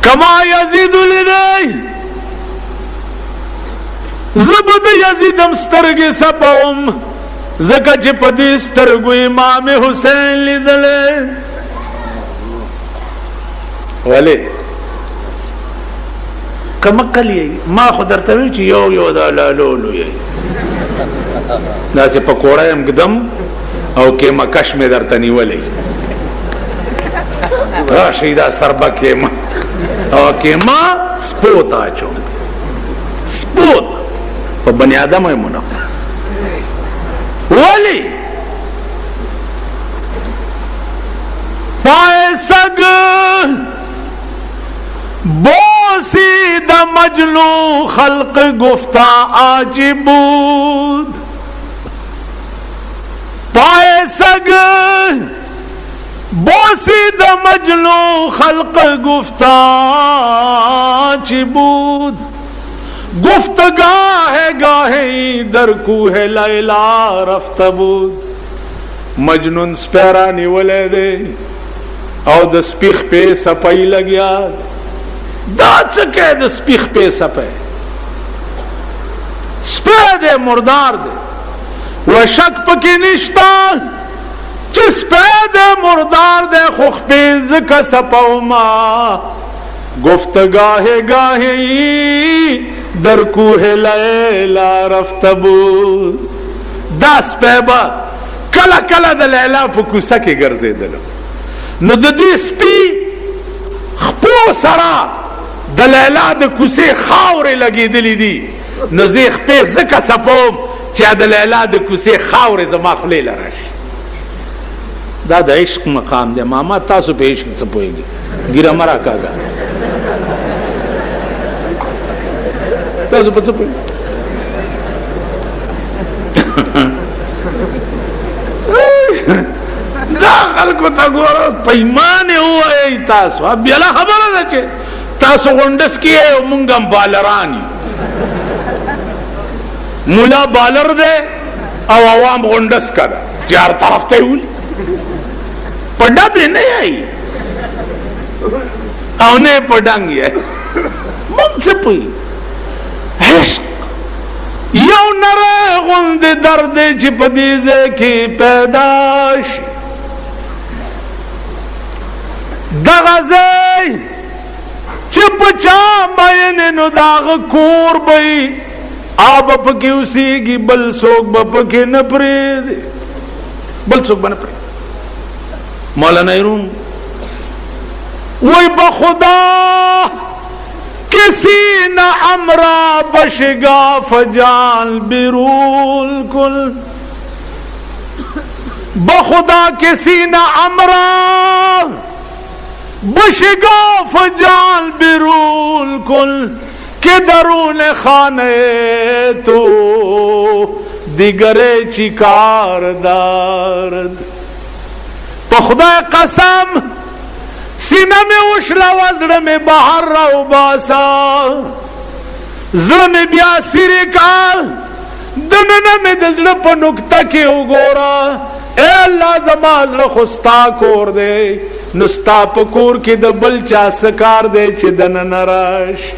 کما یزید لیدی زبد یزیدم سترگی سپاوم زکا چی پدی سترگو امام حسین لیدلی ولی کمقل یی ما خود درتوی چی یو دا لالولو یی داسی پکوڑایم گدم او کیما کشم درتنی ولی راشیدہ سربا کیما او کیما سپوت آچو سپوت پا بنی آدم ہے منو ولی پائے سگ بوسی دا مجلو خلق گفتا آجی بود پائے سگ بوسی دا مجلو خلق گفتا آجی بود گفت گاہے در کوہ لیلا رفت بود مجنون سپیرانی ولے دے او د سپیخ پہ سپائی لگیا دا چکے د سپیخ پہ سپے سپے دے مردار دے و شک پکی نشتا چس پہ دے مردار دے خوخ پیز کا سپاو ما گفت گاہے در کوہ لیلا رفت بود داس پیبا کلا کلا دا لیلا پا کوسا کے گرزے دلو نو دا دی سپی خپو سرا دا لیلا دا کوسے خاورے لگی دلی دی نو زیخ پی زکا سپوم چا دا لیلا دا کوسے خاورے زما خلی لرش دا دا عشق مقام دے ماما تاسو پہ عشق سپوئے گی گیرہ مرا کاگا تاسو پہ سپوئے دا خلقو تا گورا پیمانے ہوا ہے تاسو اب بیلا خبر ہے چے تاسو غنڈس کیے او منگم بالرانی مولا بالر دے او عوام غنڈس کا دا چار طرف تے ہوئی پڑھا بھی نہیں آئی اونے پڑھانگی ہے من سے پوئی عشق یو نرے غند درد چپ دیزے کی پیداش دغزے چپ چامین نو داغ کور بئی آب پکی اسی کی بل سوک بپکی نپرید بل سوک بنپرید مولانا ایرون وی بخدا کسی نہ امرا بشگا فجال برول کل بخدا کسی نہ امرا بشگا فجال برول کل کہ درون خانے تو دیگرے چکار دارد پا خدا قسم سینہ میں اشلا وزر میں باہر رو باسا زل میں بیا سیرے کا دننا میں دزل پا نکتا کی اگورا اے اللہ زمازل خستا کور دے نستا پا کور کی دبل چا سکار دے چی دننا راش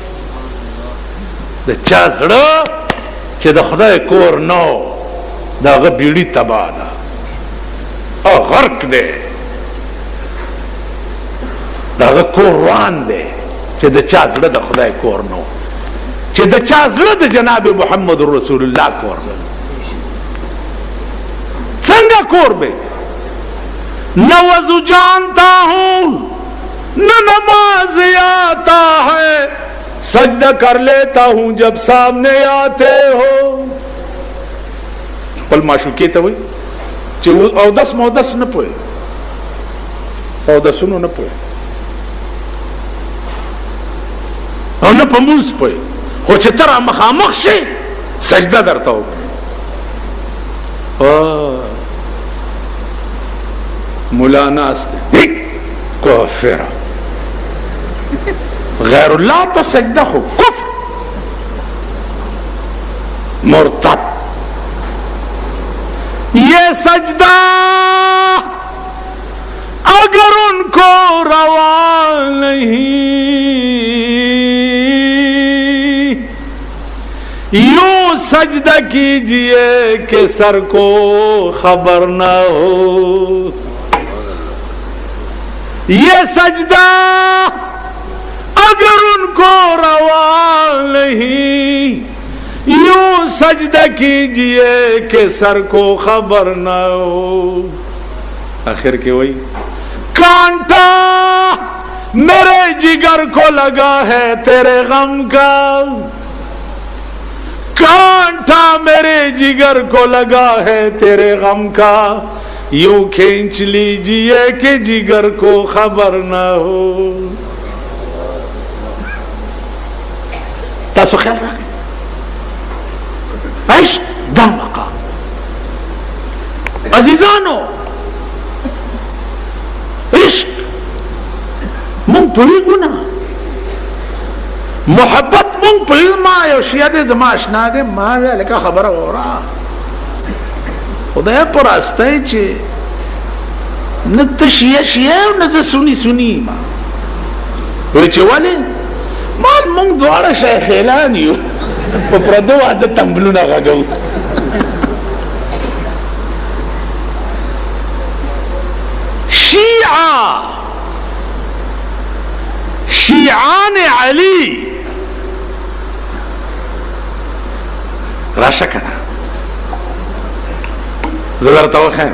دا چا زڑا چی دا خدا کور نو دا غبیڑی تبا دا او غرق دے دا کور روان دے چی دا چا زڑا دا خدا کور نو چی دا چا زڑا دا جناب محمد رسول اللہ کور بے سنگا کور بے نہ وضو جانتا ہوں نہ نماز آتا ہے سجدہ کر لیتا ہوں جب سامنے آتے ہو پل معشوقی تا ہوئی چی او دس مودس نہ پوئے او دسونو نہ پوئے او نہ پموز پوئے خو چی ترہ مخامخ شے سجدہ درتا ہو مولانا استے کافر غیر اللہ تا سجدہ خو کفر مرتد یہ سجدہ اگر ان کو روا نہیں सजदा कीजिए कि सर को खबर न हो, ये सजदा अगर उनको रवा नहीं, यूं सजदा कीजिए कि सर को खबर न हो। आखिर के वही कांटा मेरे जिगर को लगा है तेरे गम का, कांटा मेरे जिगर को लगा है तेरे गम का, यूं खींच लीजिए कि जिगर को खबर न हो। तासो ख्याल रखें, इश्क दा मकाम अजीजानो, इश्क मुंग पुरी गुना मोहब्बत मुंग पुरी माँ योशिया दे जमा अशना दे माँ लेका खबर हो रहा खुदा पर आस्ता है चे न तो शिया शिया न तो सुनी सुनी माँ तो चे वाले माँ मुंग द्वारा शायद खेला नहीं हो वो प्रदो आदत तंबलू ना गागो शिया शियान अली राशा कना जरा तवख्या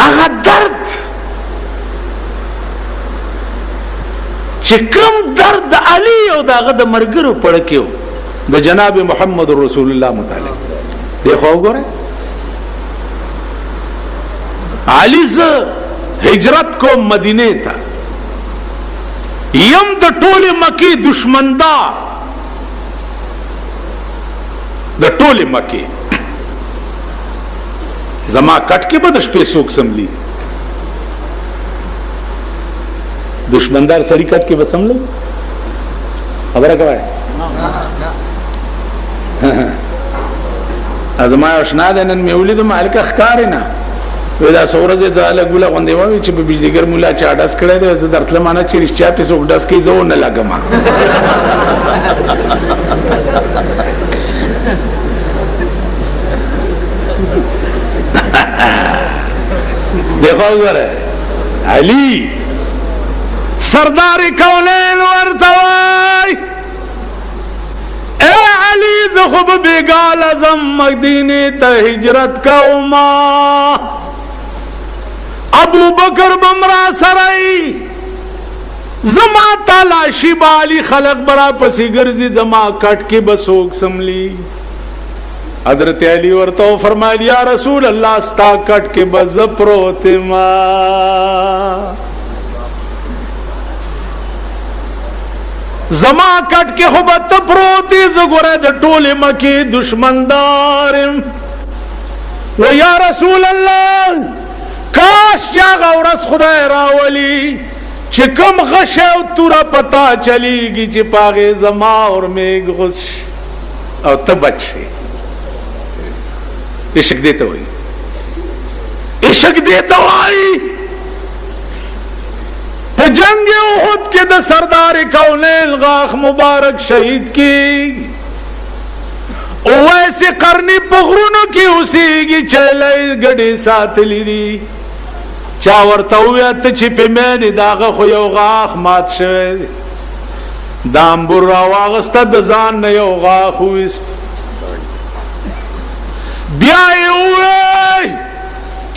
आगा दर्द चिकम दर्द अली और दागा द मरगर पड़ के द जनाब मोहम्मद रसूलुल्लाह मुतालिक देखो गोरे अली से हिजरत को मदीने था यम द टोले मकी दुश्मनदार द टोले मकी जमा कट के बदश पे सोख संभली दुश्मनदार सड़ी कट के बस संभलो खबर कब है अजमा अशना देनन में उली तो मालिक अखकार है ना वेदा सोरज जाले गुला वंदेवा विच बिजलीगर मुला चाडस कड़े दे से दर्तले माना चिरिश्चा पे सोक डस की जो न लगमा देखो उधर अली सरदार कौनैन वर्तवाई ए अली ज़ुख़ब बेगाल अज़म मदीने त हिजरत का उमा अबू बकर बमरा सराई जमा तलाशी बाली खलक बड़ा पसी गर्जी जमा कट के बसोक समली हजरत अली और तो फरमाया या रसूल अल्लाह स्ता कट के बज प्रोतिमा जमा कट के खुबत प्रोती जगुरे द टोले मकी दुश्मनदार वो या रसूल अल्लाह काश क्या गौरस खुदा रावली चिकम गशे तुरा पता चलेगी चिपागे जमा और मेघ गुश और तब अच्छे इश्क देते हुई इश्क देते हुई तो जंग उहुद के द सरदार कौनैन गाख मुबारक शहीद की वैसे करनी पगरुन की उसी की चले गड़ी साथ ली चावर तौयत छिपे में दागा खुयो गाख मात शवे दाम बुर्रा वागस्ता दजान नयो गाख हुइस्त ब्याए हुए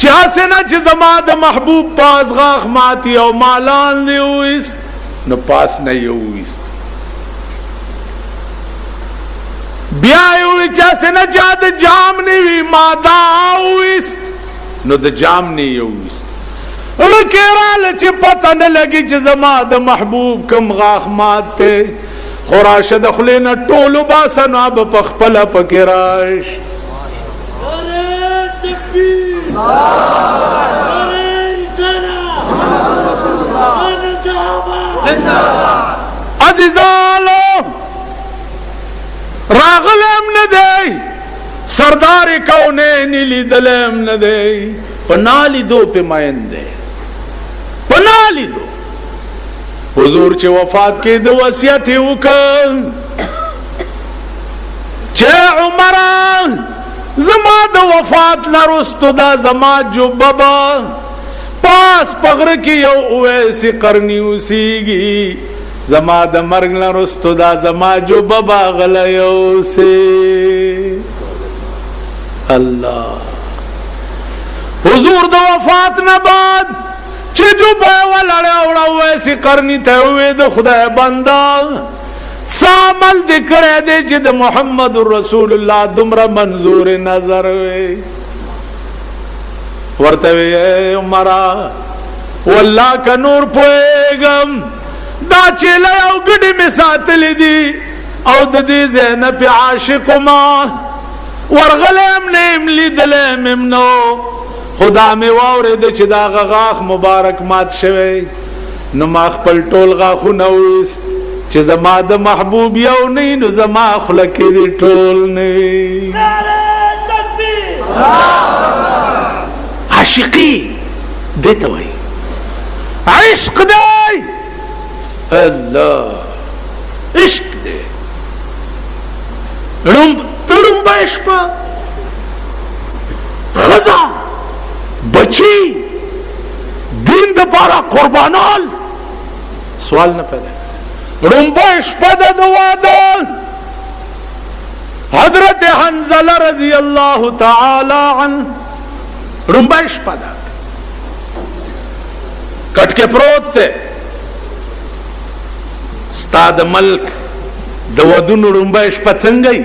चासे न जमा द महबूब पास गाख माती और मालान दे हुइस्त न पास नहीं हुइस्त ब्याए हुए चासे न जाद जाम नहीं मादा हुइस्त न द जाम नहीं हुइस्त केराल च पता न लगी च जमा द महबूब कम गाख माते खुराश दखले न टोलू बासन अब पखपला पकेराश अजीजालो रागलम न दे सरदार कौनैन ली दलम न दे पनाली दो पे मायन दे पनाली दो हुजूर चे वफात के दो वसियत उकल چه عمره زما د وفات لرستو دا زما جبه به پاس پغره کې یو اویسی قرنی اوسیږي زما د مرګ لرستو دا زما جبه به غلی اوسي الله حضور د وفات نه بعد چې جبه ولړه وړه اویسی قرنی ته وې د خدای بنده سامل دی کړه دی چې د محمد رسول الله دومره منظور نظر وي ورته وی عمره والله که نور پوهېږم دا چیله او ګډې مې ساتلې دي او د دې زینب عاشق ما ورغلی ام نه یم لیدلی م نو خدا مې واورېده چې د هغه غاښ مبارک مات شوی نو ما خپل ټول غاښونه وویست چې زما د محبوب یو نه نو زما خوله کې دې ټول نه وي عاشقي دې ته وایي عشق دی الله عشق دی ړومبه شپه ښځه بچی دین دپاره قربانال سوال نه پیدا ړومبه شپه ده د واده حضرت حنظله رضی الله تعالی عنه ړومبه شپه ده کټ کې پروت دی ستا د ملک د ودونو ړومبه شپه څنګه وي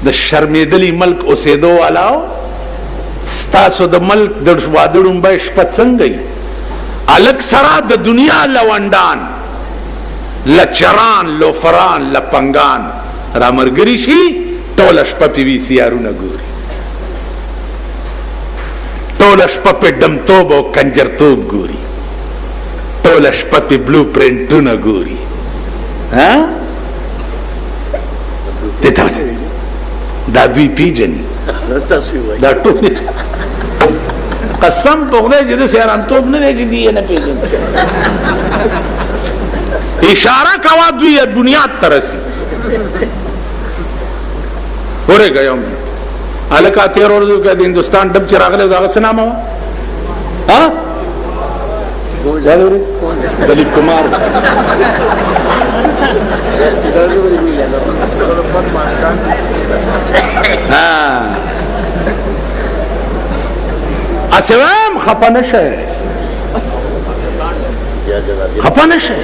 د شرمېدلي ملک اوسېدو والاو ستاسو د ملک د واده ړومبه شپه څنګه وي الک سرا د دنیا لونډان لچران لوفران لپنګان را مرګري شي ټوله شپه پې وي سیارونه ګوري ټوله شپه پې ډمتوب او کنجرتوب ګوري ټوله شپه پې بلو پرنټونه ګوري دا دوی پیژني دا ټول قسم په خدای چې داسې حرامتوب نه دی چې دوی یې نه پېژني اشاره کوه دوی یې بنیاد ته رسي ورېږه یو هلکه تېرو ورځو کې د هندوستان ډب چې راغلی د هغه څه نامه وه دلیپ کمار اسې وایم خفه نه شئ خفه نه شئ